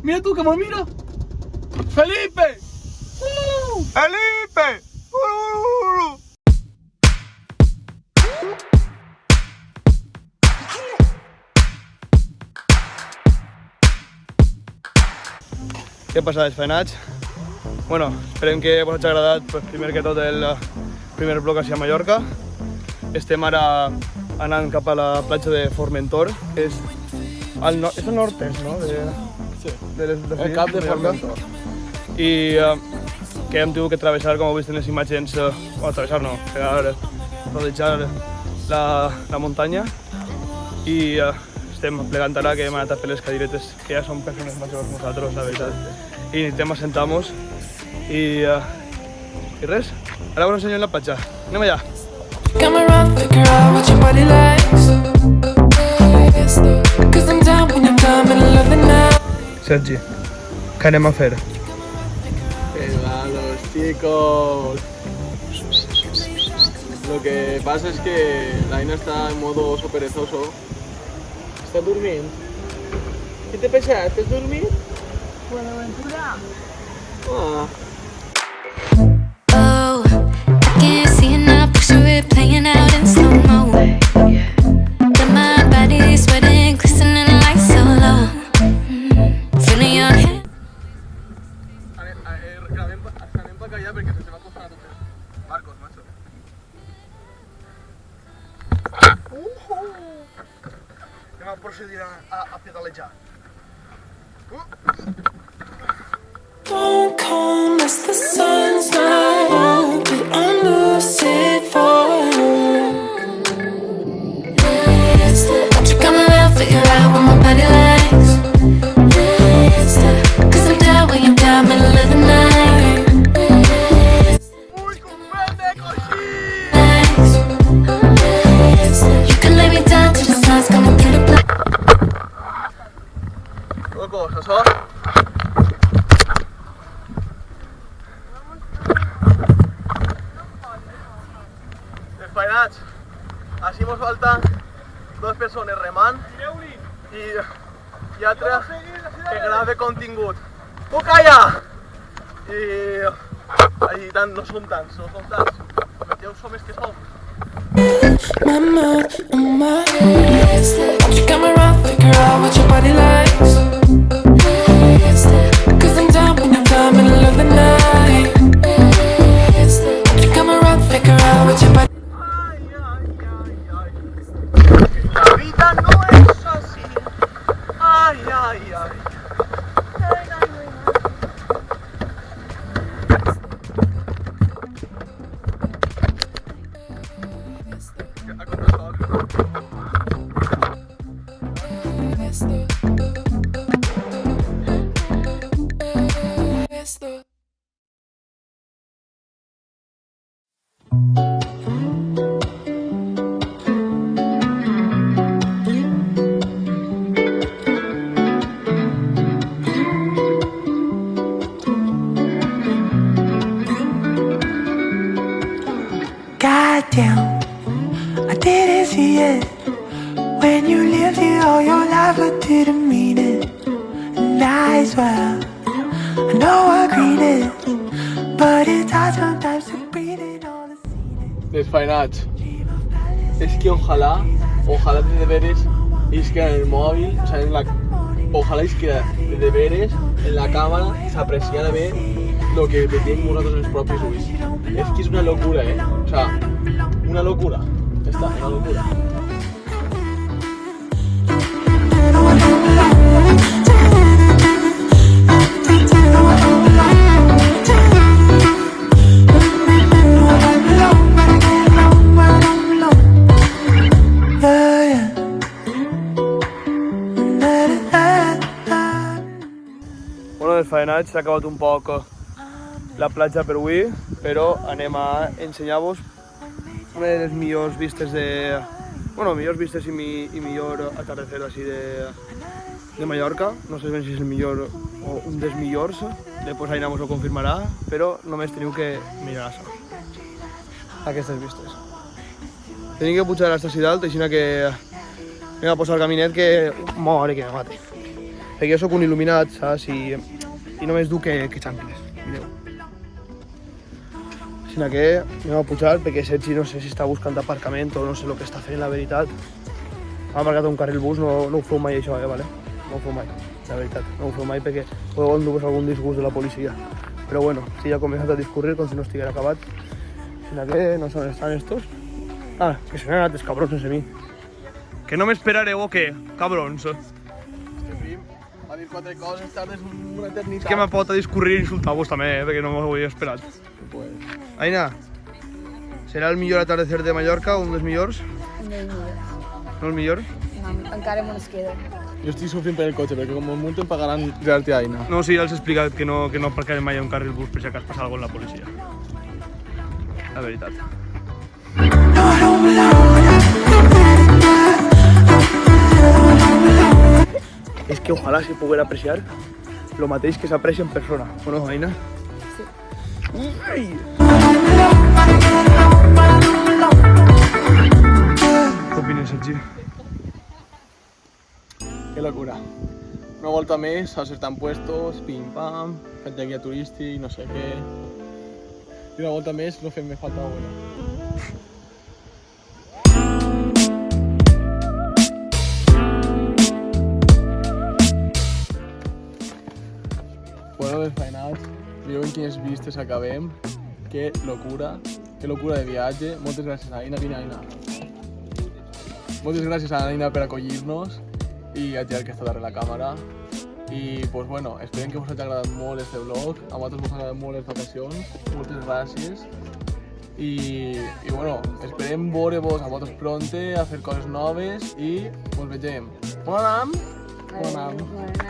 Mira tú, que me mira. ¡Felipe! ¡Felipe! Què passa, desfeinats? Bueno, esperem que us hagi agradat, primer que tot, el primer vlog així a Mallorca. Estem ara anant cap a la platja de Formentor, que és al nord-est, no? Sí, el cap de Formentor. I que hem tingut que travessar, com heu vist en les imatges, bueno, travessar no, rodejar la muntanya. I estem plegant ara, que hem anat a fer les cadiretes, que ja som persones majors nosaltres, la veritat. I necessitem assentar-nos. I res, ara us ensenyo en la platja. Anem allà. Sergi, què anem a fer? Pegalos, chicos. Lo que pasa es que la Aina está en modo oso perezoso. ¿Estás durmiendo? ¿Qué te pasa? ¿Estás durmiendo? Buenaventura. Ah. Oh, I can't see enough, picture it playing out in slow-mo. Got my body sweating, glistening like solo. Feeling your hand. Anem per allà perquè se va posar a tot el Marcos, macho. Anem a procedir a pedalejar. Don't come as the sun's not out, but I'm lucid for you. Won't you come around, figure out what my body likes? Cause I'm down when you're down, middle of the night. You can lay me down till the sun's gonna get a black. Locos, això? Desfeinats, així mos falten dues persones remant i altres que grave contingut. Tu calla! I tant, no som tants. Ja ho som els que som. My mood and my ways. Won't you come around, figure out what your body likes? Cause I'm down when you're down, middle of the night. Won't you come around, figure out what your body. La vida no es así. Ay, ay, ay. Goddamn, I didn't see it when you lived here all your life. I didn't mean it, and I swear I know I green it, but it's hard sometimes to breathe in all the scene. Desfeinats. Es que ojalá de deberes isque en el móvil, o sea, ojalá isque de deberes en la cámara se apreciara bien lo que veiem nosotros en els propis ulls. Es que es una locura, o sea, una locura. Ya está, una locura. Bueno, desfeinats, s'ha acabat un poc la platja per avui, però anem a ensenyar-vos una de les millors vistes millors vistes i millor atardecer així de Mallorca. No sé ben si és el millor o un dels millors, després Aina mos ho confirmarà, però només teniu que mirar això, aquestes vistes. Tenim que pujar hasta així dalt, així que anem a posar el caminet que mori que me mate. perquè jo sóc un il·luminat, saps? I només duc que xancles, mireu. Sinó que anem a pujar perquè Sergi no sé si està buscant aparcament o no sé el que està fent, la veritat. Ha marcat un carril bus, no ho feu mai això, vale? No ho feu mai, la veritat. No ho feu mai perquè podeu endur-vos algun disgust de la policia. Però bueno, sí, ja ha començat a discurrir com si no estiguera acabat. Sinó que no sé on estan estos. Ah, que se n'han anat els cabrons sense mi. Que no m'esperareu o què, cabrons? Este prim va dir 4 coses, tardes una eternitat. És que me pot a discurrir i insultar-vos també, perquè no m'ho havia esperat. Pues, Aina, serà el millor atardecer de Mallorca, un dels millors? No és millor. No el millor? No, encara me'n queda. jo estic sofrint per el cotxe, perquè com el multen pagaran Gerard i Aina. No, sí, ja els he explicat que no aparcarem mai a un carril bus per si acas passa alguna cosa amb la policia. La veritat. No, I don't belong. És que ojalà si poguera apreciar lo mateix que s'aprecia en persona. O no, Aina? Sí. Ai! Què opines, Sergi? Qué locura. Una volta més, acertant puestos, pim-pam, fent de guia turístic, no sé què. I una volta més no fem més falta una. Bueno, desfainats, mireu en quines vistes acabem. Que locura de viatge. Moltes gràcies a Aina, vine Aina. Moltes gràcies a Aina per acollir-nos i a Gerard que està darrere la càmera. I pues bueno, esperem que us hagi agradat molt este vlog. A vosaltres us han agradat molt les vacacions. Moltes gràcies. I bueno, esperem veure-vos a vosaltres pronte, a fer coses noves i us vegem. On anem? On anem?